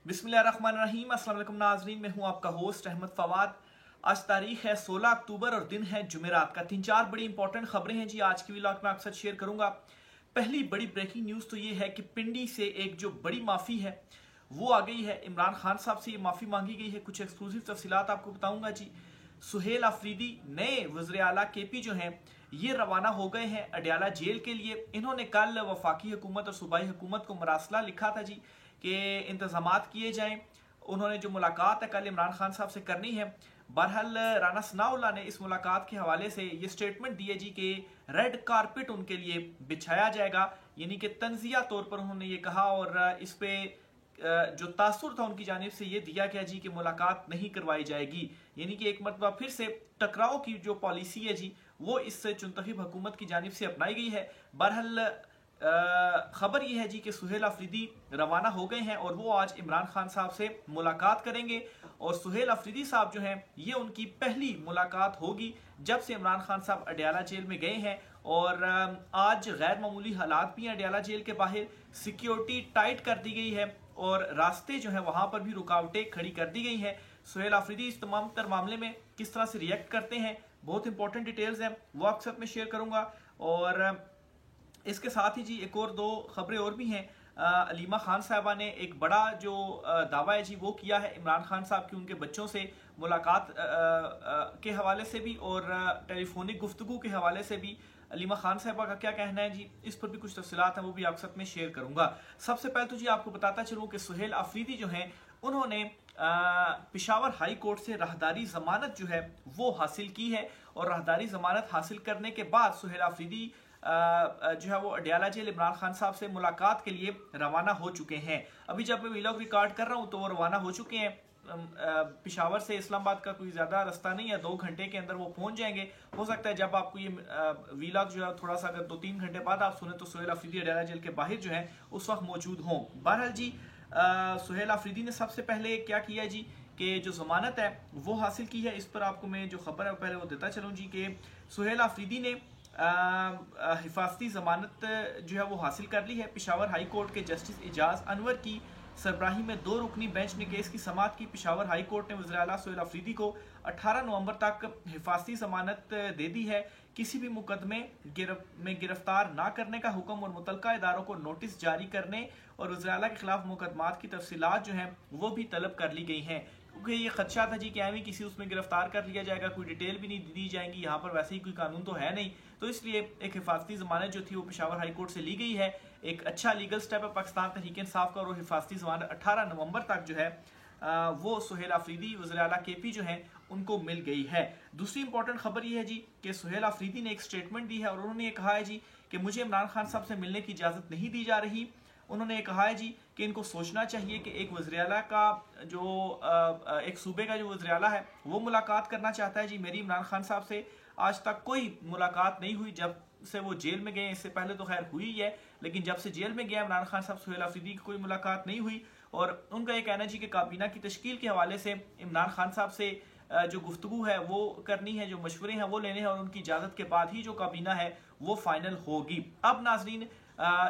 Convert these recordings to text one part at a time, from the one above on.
बिस्मिल्लाहिर्रहमानिर्रहीम। अस्सलाम वालेकुम नाज़रीन, मैं हूं आपका होस्ट अहमद फवाद। आज तारीख है 16 अक्टूबर और दिन है जुमेरात का। 3-4 बड़ी इंपॉर्टेंट खबरें हैं जी आज की व्लॉग में आपके साथ शेयर करूंगा। पहली बड़ी ब्रेकिंग न्यूज़ तो ये है कि पिंडी से एक जो बड़ी माफ़ी है वो आ गई है। इमरान खान साहब से ये माफ़ी मांगी गई है। कुछ एक्सक्लूसिव तफसीलात आपको बताऊंगा जी। सुहेल अफरीदी नए वज़ीर आला केपी जो हैं ये रवाना हो गए हैं अडयाला जेल के लिए। इन्होंने कल वफाकी हुकूमत और सूबाई हुकूमत को मरासला लिखा था जी कि इंतजामात किए जाएं। उन्होंने जो मुलाकात है कल इमरान खान साहब से करनी है। बहरहाल राना सनाउल्लाह ने इस मुलाकात के हवाले से ये स्टेटमेंट दी है जी कि रेड कारपेट उनके लिए बिछाया जाएगा, यानी कि तंजिया तौर पर उन्होंने ये कहा। और इस पे जो तासुर था उनकी जानिब से ये दिया गया जी कि मुलाकात नहीं करवाई जाएगी, यानी कि एक मरतबा फिर से टकराव की जो पॉलिसी है जी वो इस चुनतखब हुकूमत की जानिब से अपनाई गई है। बहरहाल खबर यह है जी कि सुहेल अफरीदी रवाना हो गए हैं और वो आज इमरान खान साहब से मुलाकात करेंगे। और सुहेल अफरीदी साहब जो हैं ये उनकी पहली मुलाकात होगी जब से इमरान खान साहब अडयाला जेल में गए हैं। और आज गैर मामूली हालात भी हैं अडयाला जेल के बाहर। सिक्योरिटी टाइट कर दी गई है और रास्ते जो है वहां पर भी रुकावटें खड़ी कर दी गई हैं। सुहेल अफरीदी इस तमाम तर मामले में किस तरह से रिएक्ट करते हैं, बहुत इंपॉर्टेंट डिटेल्स हैं, वो आपके साथ में शेयर करूंगा। और इसके साथ ही जी एक और दो खबरें और भी हैं। अलीमा खान साहबा ने एक बड़ा जो दावा है जी वो किया है इमरान खान साहब की उनके बच्चों से मुलाकात के हवाले से भी और टेलीफोनिक गुफ्तगू के हवाले से भी। अलीमा खान साहबा का क्या कहना है जी, इस पर भी कुछ तफसीलात हैं, वो भी आपके साथ में शेयर करूंगा। सबसे पहले तो जी आपको बताता चलूं कि सुहेल अफरीदी जो हैं उन्होंने पेशावर हाई कोर्ट से राहदारी जमानत जो है वो हासिल की है। और राहदारी जमानत हासिल करने के बाद सुहेल अफरीदी जो है वो अडयाला जेल इमरान खान साहब से मुलाकात के लिए रवाना हो चुके हैं। अभी जब मैं व्लॉग रिकॉर्ड कर रहा हूं तो वो रवाना हो चुके हैं। पेशावर से इस्लामाबाद का कोई ज्यादा रास्ता नहीं है, 2 घंटे के अंदर वो पहुंच जाएंगे। हो सकता है जब आपको ये व्लॉग जो है थोड़ा सा अगर 2-3 घंटे बाद आप सुने तो सुहेल अफरीदी अडयाला जेल के बाहर जो है उस वक्त मौजूद हों। बहरहाल जी सुहेल अफरीदी ने सबसे पहले क्या किया जी कि जो जमानत है वो हासिल की है। इस पर आपको मैं जो खबर है पहले वो देता चलूँ जी कि सुहेल अफरीदी ने हिफाजती जमानत जो है वो हासिल कर ली है। पेशावर हाई कोर्ट के जस्टिस एजाज अनवर की सरबराही में 2 रुकनी बेंच ने केस की समाअत की। पेशावर हाई कोर्ट ने वज़ीर आला सुहेल अफरीदी को 18 नवंबर तक हिफाजती जमानत दे दी है। किसी भी मुकदमे में गिरफ्तार ना करने का हुक्म और मुतलका इदारों को नोटिस जारी करने और वज़ीर आला के खिलाफ मुकदमात की तफसीलात जो हैं वो भी तलब कर ली गई हैं, क्योंकि ये खदशा था जी कि हमें किसी उसमें गिरफ्तार कर लिया जाएगा, कोई डिटेल भी नहीं दी जाएंगी। यहाँ पर वैसे ही कोई कानून तो है नहीं, तो इसलिए एक हिफाजती जमानत जो थी वो पेशावर हाई कोर्ट से ली गई है। एक अच्छा लीगल स्टेप है पाकिस्तान तहरीक इंसाफ का। और हिफाजती जमानत 18 नवंबर तक जो है वो सुहेल अफरीदी वज़ीर आला केपी जो हैं उनको मिल गई है। दूसरी इंपॉर्टेंट खबर ये है जी कि सुहेल अफरीदी ने एक स्टेटमेंट दी है और उन्होंने ये कहा है जी कि मुझे इमरान खान साहब से मिलने की इजाज़त नहीं दी जा रही। उन्होंने ये कहा है जी कि इनको सोचना चाहिए कि एक वज़ीर आला का जो एक सूबे का जो वज़ीर आला है वो मुलाकात करना चाहता है जी। मेरी इमरान खान साहब से आज तक कोई मुलाकात नहीं हुई जब से वो जेल में गए। इससे पहले तो खैर हुई है, लेकिन जब से जेल में गया इमरान खान साहब सुहेल अफरीदी की कोई मुलाकात नहीं हुई। और उनका ये कहना जी कि काबीना की तश्कील के हवाले से इमरान खान साहब से जो गुफ्तगू है वो करनी है, जो मशवरे हैं वो लेने हैं और उनकी इजाज़त के बाद ही जो काबीना है वो फाइनल होगी। अब नाजरीन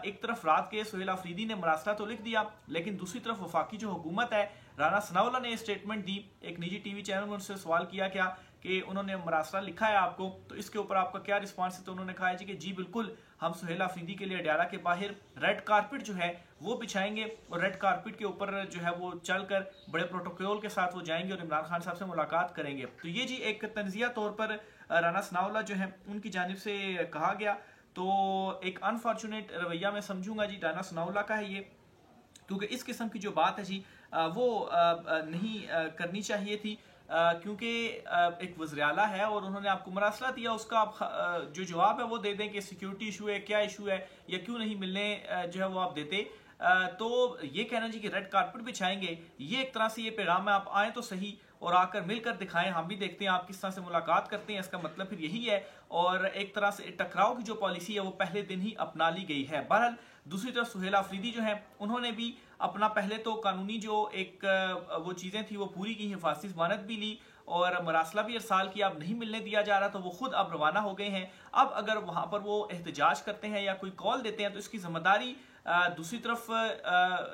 एक तरफ रात के सुहेल अफरीदी ने मरासला तो लिख दिया, लेकिन दूसरी तरफ वफाकी जो हुकूमत है राना सनाउल्लाह ने स्टेटमेंट दी। एक निजी टीवी चैनल में उनसे सवाल किया क्या कि उन्होंने मरासला लिखा है आपको, तो इसके ऊपर आपका क्या रिस्पांस है। तो उन्होंने कहा है जी कि जी बिल्कुल, हम सुहेल अफरीदी के लिए अडयाला के बाहर रेड कारपेट जो है वो बिछाएंगे और रेड कारपेट के ऊपर जो है वो चलकर बड़े प्रोटोकॉल के साथ वो जाएंगे और इमरान खान साहब से मुलाकात करेंगे। तो ये जी एक तंजिया तौर पर राना सनाउल्लाह जो है उनकी जानिब से कहा गया। तो एक अनफॉर्चुनेट रवैया मैं समझूंगा जी राना सनाउल्लाह का है ये, क्योंकि इस किस्म की जो बात है जी वो नहीं करनी चाहिए थी। क्योंकि एक वज़ीर आला है और उन्होंने आपको मरासला दिया, उसका आप जो जवाब है वो दे दें कि सिक्योरिटी इशू है, क्या इशू है या क्यों नहीं मिलने जो है वो आप देते। तो ये कहना जी कि रेड कारपेट बिछाएंगे, ये एक तरह से ये पैगाम है आप आए तो सही और आकर मिलकर दिखाएं, हम भी देखते हैं आप किस तरह से मुलाकात करते हैं, इसका मतलब फिर यही है। और एक तरह से टकराव की जो पॉलिसी है वो पहले दिन ही अपना ली गई है। बहरहाल दूसरी तरफ सुहेल अफरीदी जो है उन्होंने भी अपना पहले तो कानूनी जो एक वो चीज़ें थी वो पूरी की, हिफाजती जमानत भी ली और मरासला भी अरसाल किया। अब नहीं मिलने दिया जा रहा तो वो खुद अब रवाना हो गए हैं। अब अगर वहां पर वो एहतजाज करते हैं या कोई कॉल देते हैं तो इसकी जिम्मेदारी दूसरी तरफ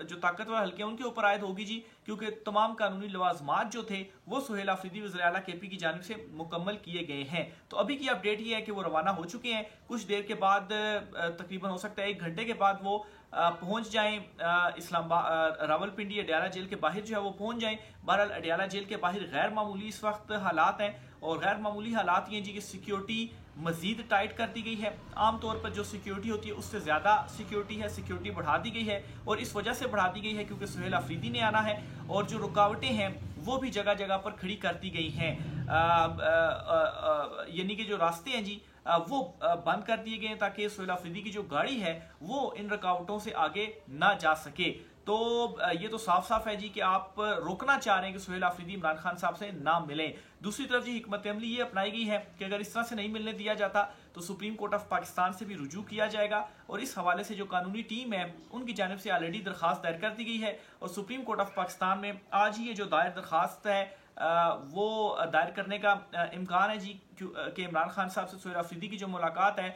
जो ताकतवर हल्के उनके ऊपर आयद होगी जी, क्योंकि तमाम कानूनी लवाजमात जो थे वो सुहेल आफरीदी वज़ीर आला केपी की जानिब से मुकम्मल किए गए हैं। तो अभी की अपडेट ये है कि वो रवाना हो चुके हैं। कुछ देर के बाद तकरीबन हो सकता है 1 घंटे के बाद वो पहुंच जाएं इस्लामाबाद, रावलपिंडी अडियाला जेल के बाहर जो है वो पहुंच जाएं। बहरहाल अडियाला जेल के बाहर गैर मामूली इस वक्त हालात हैं, और गैर मामूली हालात ये जी कि सिक्योरिटी मजीद टाइट कर दी गई है। आमतौर पर जो सिक्योरिटी होती है उससे ज़्यादा सिक्योरिटी है, सिक्योरिटी बढ़ा दी गई है, और इस वजह से बढ़ा दी गई है क्योंकि सुहेल आफरीदी ने आना है, और जो रुकावटें हैं वो भी जगह जगह पर खड़ी कर दी गई हैं। यानी कि जो रास्ते हैं जी वो बंद कर दिए गए हैं ताकि सुहेल आफरीदी की जो गाड़ी है वो इन रुकावटों से आगे ना जा सके। तो ये तो साफ साफ है जी कि आप रोकना चाह रहे हैं कि सुहेल आफरीदी इमरान खान साहब से ना मिलें। दूसरी तरफ जी हिकमत अमली ये अपनाई गई है कि अगर इस तरह से नहीं मिलने दिया जाता तो सुप्रीम कोर्ट ऑफ पाकिस्तान से भी रुजू किया जाएगा, और इस हवाले से जो कानूनी टीम है उनकी जानिब से ऑलरेडी दरखास्त दायर कर दी गई है, और सुप्रीम कोर्ट ऑफ पाकिस्तान में आज ही ये जो दायर दरखास्त है वो दायर करने का इम्कान है जी कि इमरान खान साहब से सुहेल आफरीदी की जो मुलाकात है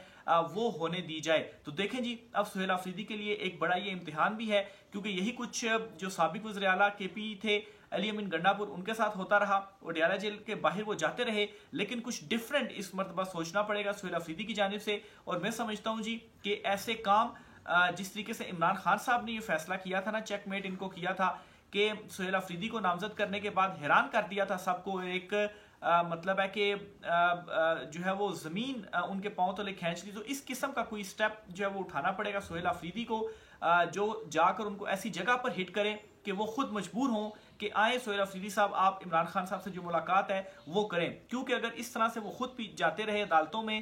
वो होने दी जाए। तो देखें जी, अब सुहेल आफरीदी के लिए एक बड़ा ये इम्तिहान भी है, क्योंकि यही कुछ जो साबिक वज़ीर आला केपी थे अली अमीन गंडापुर, उनके साथ होता रहा, और अडियाला जेल के बाहर वो जाते रहे, लेकिन कुछ डिफरेंट इस मरतबा सोचना पड़ेगा सुहेल आफरीदी की जानिब से। और मैं समझता हूँ जी कि ऐसे काम जिस तरीके से इमरान खान साहब ने ये फैसला किया था ना, चेकमेट इनको किया था कि सुहेल आफरीदी को नामजद करने के बाद हैरान कर दिया था सबको, एक मतलब है कि जो है वो जमीन उनके पांव तले खींच ली। तो इस किस्म का कोई स्टेप जो है वो उठाना पड़ेगा सुहेल आफरीदी को, जो जाकर उनको ऐसी जगह पर हिट करें कि वो खुद मजबूर हों कि आए सुहेल आफरीदी साहब आप इमरान खान साहब से जो मुलाकात है वो करें। क्योंकि अगर इस तरह से वो खुद भी जाते रहे अदालतों में,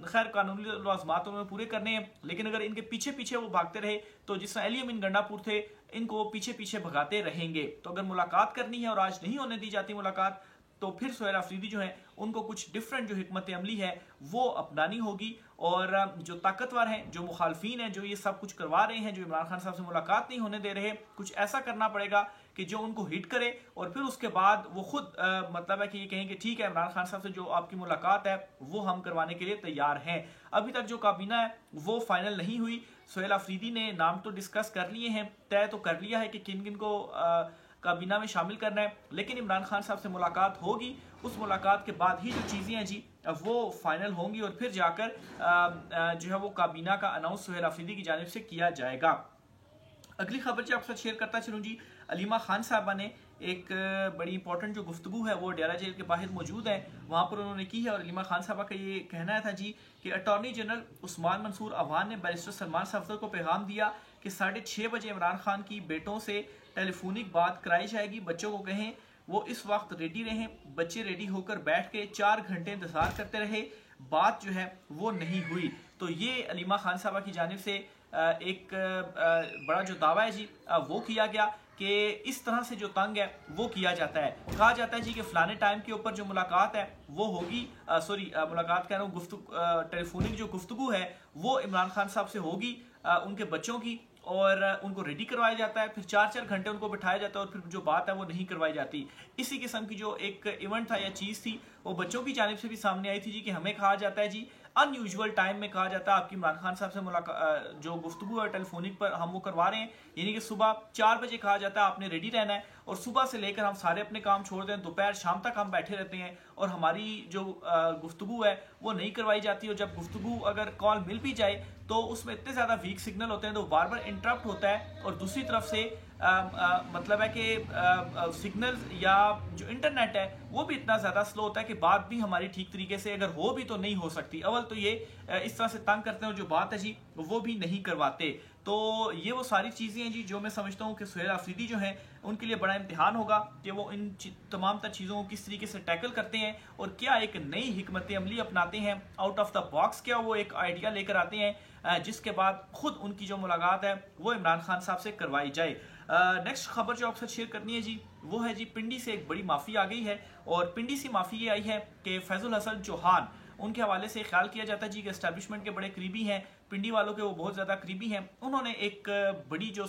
खैर कानूनी लवाजमात में पूरे करने हैं, लेकिन अगर इनके पीछे पीछे वो भागते रहे तो जिस तरह अली अमीन गंडापुर थे इनको पीछे पीछे भगाते रहेंगे। तो अगर मुलाकात करनी है और आज नहीं होने दी जाती मुलाकात, तो फिर सुहेल आफरीदी जो है उनको कुछ डिफरेंट जो हिकमत अमली है वो अपनानी होगी, और जो ताकतवर हैं, जो मुखालफीन हैं, जो ये सब कुछ करवा रहे हैं, जो इमरान खान साहब से मुलाकात नहीं होने दे रहे, कुछ ऐसा करना पड़ेगा कि जो उनको हिट करे, और फिर उसके बाद वो खुद मतलब है कि ये कहें कि ठीक है इमरान खान साहब से जो आपकी मुलाकात है वो हम करवाने के लिए तैयार हैं। अभी तक जो काबीना है वो फाइनल नहीं हुई। सुहेल आफरीदी ने नाम तो डिस्कस कर लिए हैं, तय तो कर लिया है कि किन किन को काबीना में शामिल करना है, लेकिन इमरान खान साहब से मुलाकात होगी, उस मुलाकात के बाद ही जो चीज़ें हैं जी वो फाइनल होंगी, और फिर जाकर जो है वो काबीना का अनाउंस सुहेल आफरीदी की जानिब से किया जाएगा। अगली खबर जो आपके साथ शेयर करता चलूँ जी, अलीमा खान साहबा ने एक बड़ी इंपॉर्टेंट जो गुफ्तगू है वो अडियाला जेल के बाहर मौजूद है, वहाँ पर उन्होंने की है। और अलीमा खान साहबा का ये कहना था जी कि अटॉर्नी जनरल उस्मान मंसूर अवान ने बैरिस्टर सलमान सफदर को पैगाम दिया कि 6:30 बजे इमरान खान की बेटों से टेलीफोनिक बात कराई जाएगी, बच्चों को कहें वो इस वक्त रेडी रहें। बच्चे रेडी होकर बैठ के 4 घंटे इंतजार करते रहे, बात जो है वो नहीं हुई। तो ये अलीमा खान साहबा की जानिब से एक बड़ा जो दावा है जी वो किया गया कि इस तरह से जो तंग है वो किया जाता है। कहा जाता है जी कि फलाने टाइम के ऊपर जो मुलाकात है वो होगी, मुलाकात कह रहा हूँ, टेलीफोनिक जो गुफ्तगू है वो इमरान खान साहब से होगी उनके बच्चों की, और उनको रेडी करवाया जाता है, फिर 4-4 घंटे उनको बिठाया जाता है, और फिर जो बात है वो नहीं करवाई जाती। इसी किस्म की जो एक इवेंट था या चीज़ थी वो बच्चों की जानिब से भी सामने आई थी जी कि हमें कहा जाता है जी अनयूजुअल टाइम में कहा जाता है आपकी इमरान खान साहब से मुलाकात जो गुफ्तगू है टेलीफोनिक पर हम वो करवा रहे हैं, यानी कि सुबह 4 बजे कहा जाता है आपने रेडी रहना है, और सुबह से लेकर हम सारे अपने काम छोड़ दें, दोपहर शाम तक हम बैठे रहते हैं और हमारी जो गुफ्तगू है वो नहीं करवाई जाती। और जब गुफ्तगू अगर कॉल मिल भी जाए तो उसमें इतने ज़्यादा वीक सिग्नल होते हैं तो बार बार इंटरप्ट होता है, और दूसरी तरफ से मतलब है कि सिग्नल या जो इंटरनेट है वो भी इतना ज़्यादा स्लो होता है कि बात भी हमारी ठीक तरीके से अगर हो भी तो नहीं हो सकती। अव्वल तो ये इस तरह से तंग करते हैं, जो बात है जी वो भी नहीं करवाते। तो ये वो सारी चीज़ें हैं जी जो मैं समझता हूँ कि सुहेल आफरीदी जो हैं उनके लिए बड़ा इम्तिहान होगा कि वो इन तमाम तर चीज़ों को किस तरीके से टैकल करते हैं, और क्या एक नई हिकमत अमली अपनाते हैं, आउट ऑफ द बॉक्स क्या वो एक आइडिया लेकर आते हैं जिसके बाद खुद उनकी जो मुलाकात है वो इमरान खान साहब से करवाई जाए। नेक्स्ट खबर जो आपसे शेयर करनी है जी वो है जी पिंडी से एक बड़ी माफ़ी आ गई है, और पिंडी से माफ़ी ये आई है कि फैजुल हसन चौहान उनके हवाले से ख्याल किया जाता है जी कि एस्टैब्लिशमेंट के बड़े करीबी हैं, पिंडी वालों के वो बहुत ज़्यादा करीबी हैं। उन्होंने एक बड़ी जो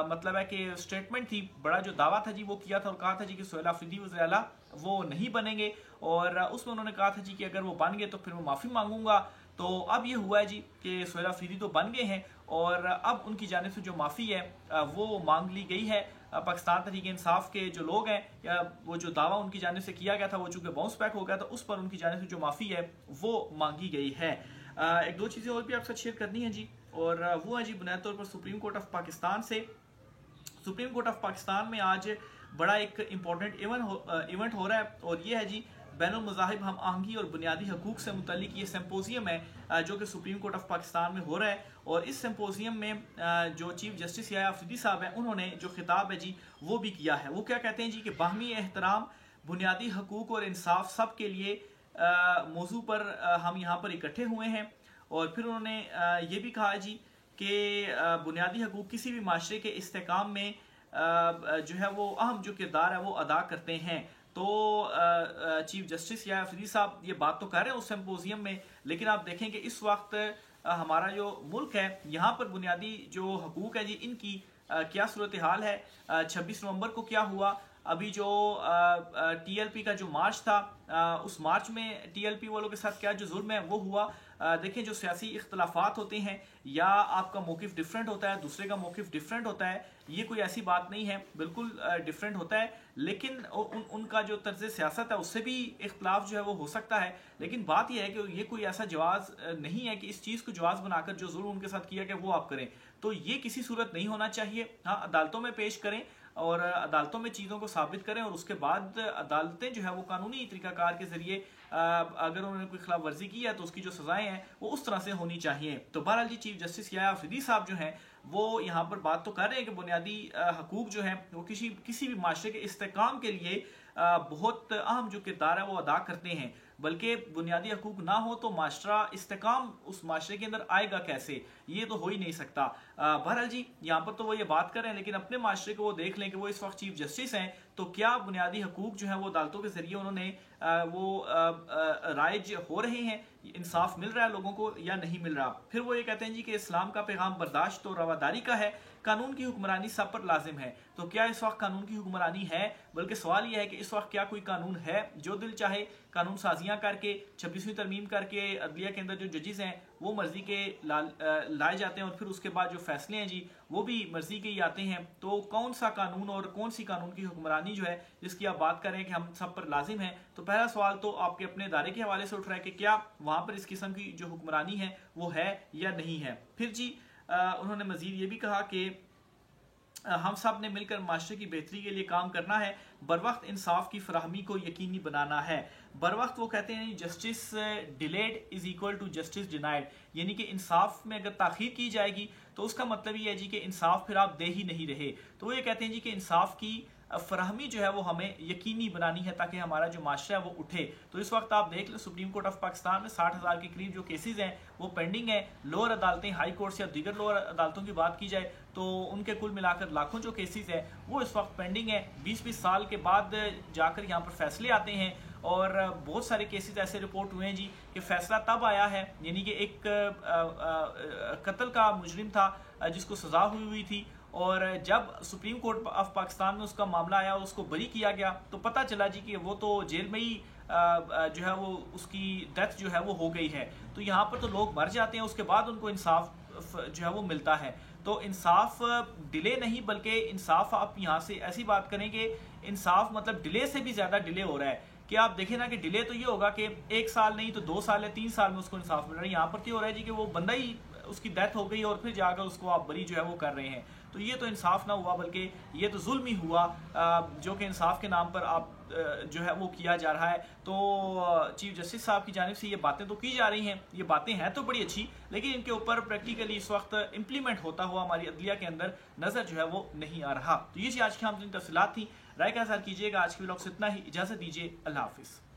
मतलब है कि स्टेटमेंट थी, बड़ा जो दावा था जी वो किया था, और कहा था जी कि सुहेल आफरीदी वज़ीर आला वो नहीं बनेंगे, और उसमें उन्होंने कहा था जी कि अगर वो बन गए तो फिर मैं माफ़ी मांगूंगा। तो अब ये हुआ है जी कि सोहेल अफरीदी तो बन गए हैं और अब उनकी जानिब से जो माफ़ी है वो मांग ली गई है। पाकिस्तान तहरीक-ए-इंसाफ के जो लोग हैं या वो जो दावा उनकी जानिब से किया गया था वो चूँकि बाउंस बैक हो गया था, उस पर उनकी जानिब से जो माफ़ी है वो मांगी गई है। एक दो चीज़ें और भी आपके साथ शेयर करनी है जी, और वो है जी बुनियादी तौर पर सुप्रीम कोर्ट ऑफ पाकिस्तान से। सुप्रीम कोर्ट ऑफ पाकिस्तान में आज बड़ा एक इम्पॉर्टेंट इवेंट हो रहा है और ये है जी बैनुल मज़ाहिब हम आहंगी और बुनियादी हकूक़ से मुतल्लिक ये सिम्पोजियम है जो कि सुप्रीम कोर्ट ऑफ पाकिस्तान में हो रहा है। और इस सिम्पोजियम में जो चीफ जस्टिस याया अफरीदी साहब हैं उन्होंने जो खिताब है जी वो भी किया है। वो क्या कहते हैं जी कि बाहमी एहतराम, बुनियादी हकूक़ और इंसाफ सब के लिए मौजू पर हम यहाँ पर इकट्ठे हुए हैं। और फिर उन्होंने ये भी कहा जी कि बुनियादी हकूक़ किसी भी माशरे के इस्तेकाम में जो है वो अहम जो किरदार है वो अदा करते हैं। तो चीफ जस्टिस याया अफरीदी साहब ये बात तो कर रहे हैं उस सिम्पोजियम में, लेकिन आप देखें कि इस वक्त हमारा जो मुल्क है यहाँ पर बुनियादी जो हकूक़ है जी इनकी क्या सूरत हाल है। 26 नवंबर को क्या हुआ, अभी जो TLP का जो मार्च था उस मार्च में TLP वालों के साथ क्या जो जुल्म है वो हुआ। देखें जो सियासी इख्तलाफात होते हैं या आपका मौक़िफ़ डिफरेंट होता है, दूसरे का मौक़िफ़ डिफरेंट होता है, ये कोई ऐसी बात नहीं है, बिल्कुल डिफरेंट होता है, लेकिन उनका जो तर्ज सियासत है उससे भी इख्तलाफ जो है वो हो सकता है। लेकिन बात यह है कि ये कोई ऐसा जवाज़ नहीं है कि इस चीज़ को जवाज़ बनाकर जो जुल्म उनके साथ किया गया वो आप करें, तो ये किसी सूरत नहीं होना चाहिए। हाँ, अदालतों में पेश करें और अदालतों में चीज़ों को साबित करें और उसके बाद अदालतें जो है वो कानूनी तरीक़ाकार के ज़रिए अगर उन्होंने कोई खिलाफ वर्जी की है तो उसकी जो सज़ाएं हैं वो उस तरह से होनी चाहिए। तो बहरहाल जी चीफ जस्टिस याया अफरीदी साहब जो हैं वो यहाँ पर बात तो कर रहे हैं कि बुनियादी हकूक़ जो हैं वो किसी भी माशरे के इस्तेकाम के लिए बहुत अहम जो किरदार है वो अदा करते हैं, बल्कि बुनियादी हकूक़ ना हो तो माशरा इस्तेकाम उस माशरे के अंदर आएगा कैसे, ये तो हो ही नहीं सकता। बहरहाल जी यहाँ पर तो वो ये बात कर रहे हैं, लेकिन अपने माशरे को वो देख लें कि वो इस वक्त चीफ जस्टिस हैं, तो क्या बुनियादी हकूक़ जो है वो अदालतों के ज़रिए उन्होंने वो राइज हो रहे हैं, इंसाफ मिल रहा है लोगों को या नहीं मिल रहा। फिर वो ये कहते हैं जी कि इस्लाम का पैगाम बर्दाश्त और रवादारी का है, कानून की हुक्मरानी सब पर लाजिम है। तो क्या इस वक्त कानून की हुक्मरानी है, बल्कि सवाल यह है कि इस वक्त क्या कोई कानून है, जो दिल चाहे कानून साजियाँ करके 26वीं तरमीम करके अदलिया के अंदर जो जजेस हैं वो मर्जी के लाए जाते हैं और फिर उसके बाद जो फैसले हैं जी वो भी मर्जी के ही आते हैं। तो कौन सा कानून और कौन सी कानून की हुक्मरानी जो है जिसकी आप बात करें कि हम सब पर लाजिम है, तो पहला सवाल तो आपके अपने इदारे के हवाले से उठ रहा है कि क्या वहाँ पर इस किस्म की जो हुक्मरानी है वो है या नहीं है। फिर जी उन्होंने मजीद ये भी कहा कि हम सब ने मिलकर माशरे की बेहतरी के लिए काम करना है, बर वक्त इंसाफ की फराहमी को यकीनी बनाना है। बर वक्त वो कहते हैं justice delayed is equal to justice denied, यानी कि इंसाफ में अगर ताखीर की जाएगी तो उसका मतलब ये है जी कि इंसाफ फिर आप दे ही नहीं रहे। तो वो ये कहते हैं जी कि इंसाफ की फराहमी जो है वो हमें यकीनी बनानी है ताकि हमारा जो माशरा है वो उठे। तो इस वक्त आप देख लो सुप्रीम कोर्ट ऑफ पाकिस्तान में 60,000 के करीब जो केसेस हैं वो पेंडिंग है। लोअर अदालतें, हाई कोर्ट्स या दीगर लोअर अदालतों की बात की जाए तो उनके कुल मिलाकर लाखों जो केसेस हैं वो इस वक्त पेंडिंग है। 20-20 साल के बाद जाकर यहाँ पर फैसले आते हैं और बहुत सारे केसेस ऐसे रिपोर्ट हुए हैं जी कि फैसला तब आया है, यानी कि एक कत्ल का मुजरिम था जिसको सजा हुई थी और जब सुप्रीम कोर्ट ऑफ पाकिस्तान में उसका मामला आया और उसको बरी किया गया तो पता चला जी कि वो तो जेल में ही जो है वो उसकी डेथ जो है वो हो गई है। तो यहाँ पर तो लोग मर जाते हैं, उसके बाद उनको इंसाफ जो है वो मिलता है। तो इंसाफ डिले नहीं बल्कि इंसाफ आप यहाँ से ऐसी बात करें कि इंसाफ मतलब डिले से भी ज़्यादा डिले हो रहा है कि आप देखें ना कि डिले तो ये होगा कि 1 साल नहीं तो 2 साल या 3 साल में उसको इंसाफ मिल रहा है। यहाँ पर क्या हो रहा है जी कि वो बंदा ही उसकी डेथ हो गई और फिर जाकर उसको आप बरी जो है वो कर रहे हैं। तो ये तो इंसाफ ना हुआ बल्कि ये तो जुल्म ही हुआ जो कि इंसाफ के नाम पर आप जो है वो किया जा रहा है। तो चीफ जस्टिस साहब की जानिब से ये बातें तो की जा रही हैं, ये बातें हैं तो बड़ी अच्छी, लेकिन इनके ऊपर प्रैक्टिकली इस वक्त इम्प्लीमेंट होता हुआ हमारी अदलिया के अंदर नज़र जो है वो नहीं आ रहा। तो ये आज की हम तफसीलात थी, राय का इज़हार कीजिएगा। आज के व्लॉग से इतना ही, इजाज़त दीजिए, अल्लाह हाफिज़।